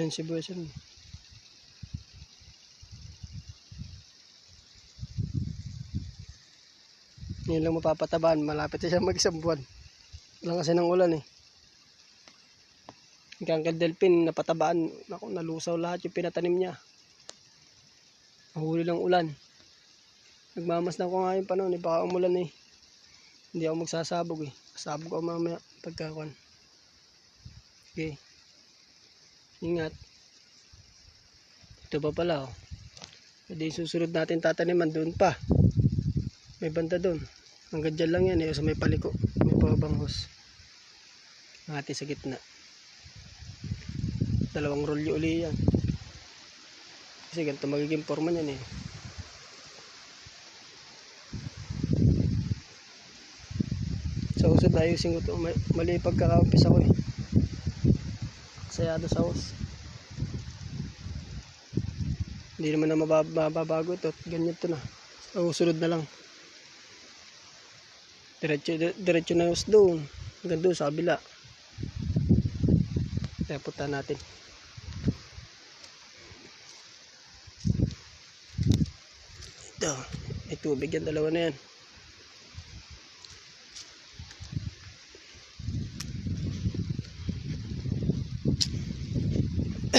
na yung sibuyas yun. Ngayon lang mapapatabaan, malapit na siya mag-isang buwan. Wala kasi ng ulan eh. Yung Uncle Delphin, napatabaan. Naku, nalusaw lahat yung pinatanim niya. Mahuli lang ulan. Nagmamasdan ko nga yung panahon eh, baka umulan eh. Hindi ako magsasabog eh. Sabog ako mamaya pagkakuan. Okay. Ingat. Ito pa pala oh. Hindi susunod natin tataniman doon pa. May banda doon. Hanggang dyan lang yan eh. Sa may paliko. May pabanghos. Hati sa gitna. 2 rolyo uli yan. Kasi ganito magiging forma niyan eh. Sa usod ayusin ko ito. Mali pagkakaumpisa ko eh. Sayado sa us. Hindi naman na mababago ito. Ganyan ito na. So, sunod na lang. Diretso na us doon. Hanggang doon sa kabila. Kaya punta natin. Ito. May tubig yan. Dalawa na yan.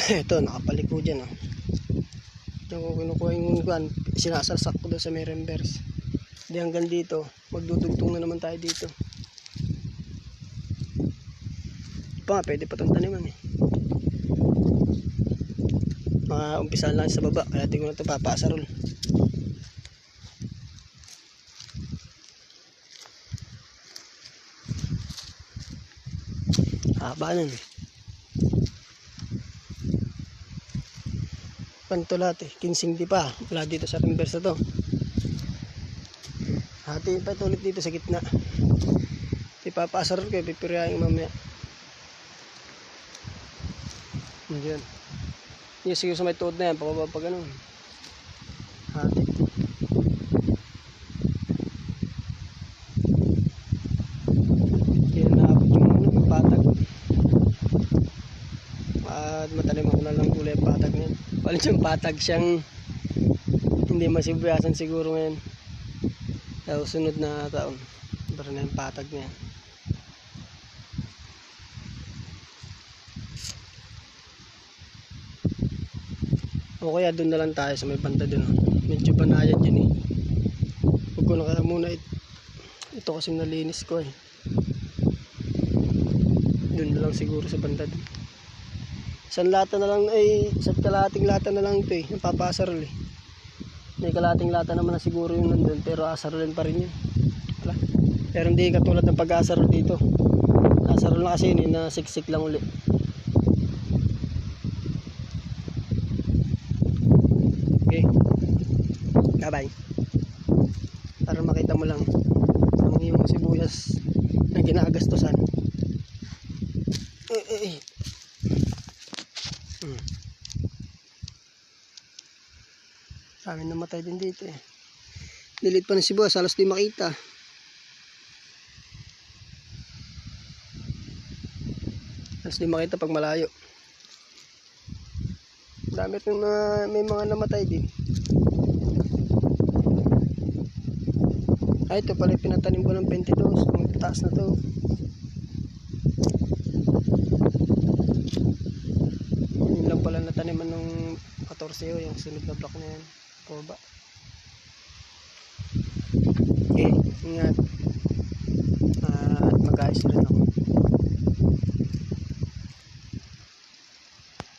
Ito. Nakapaliko dyan oh. Diyan ko kinukuha yung guan. Sinasalsak ko doon sa may reverse. Di hanggang dito. Magdudugtong na naman tayo dito. Pa, pwede pa itong taniman eh. Umpisahan lang sa baba. Kaya di ko na ito papasarol. Haba nun eh. Panto lahat eh. 15 di pa. Wala dito sa reverse na to. Hatiin pa ito ulit dito sa gitna. Ipapasarol ko. Pipirahin mamaya. Diyan. Yung siguro sa may tuod na yan. Pababa pa ganun. Hati. Hindi na naabot yung patag. At matalim ako na lang kulay patag niyan. Palit yung patag siyang hindi masibuyasan siguro ngayon. Sa sunod na taon. Para na yung patag niya. O kaya doon na lang tayo sa may banda doon. Medyo banayad yun eh. Huwag ko na kaya muna ito kasi nalinis ko eh. Doon na lang siguro sa banda doon. Isang lata na lang ay isa't kalahating lata na lang ito eh. Napapasarol eh. May kalahating lata naman na siguro yung nandun. Pero asarolin pa rin yun. Wala. Pero hindi katulad ng pag-asarol dito. Asarol na kasi yun eh. Nasiksik lang uli. Okay. Bye bye. Para makita mo lang ang iyong sibuyas na ginagastusan. Sa amin namatay din dito eh. Nilit pa ng sibuyas, halos di makita. Halos di makita pag malayo. Dami itong may mga namatay din. Ay, ito pala pinatanim ko ng 22. Ang taas na to. Yun lang pala nataniman ng 14 yung sunod na block na yan. Pababa. Okay, ingat. At mag-ayos rin ako.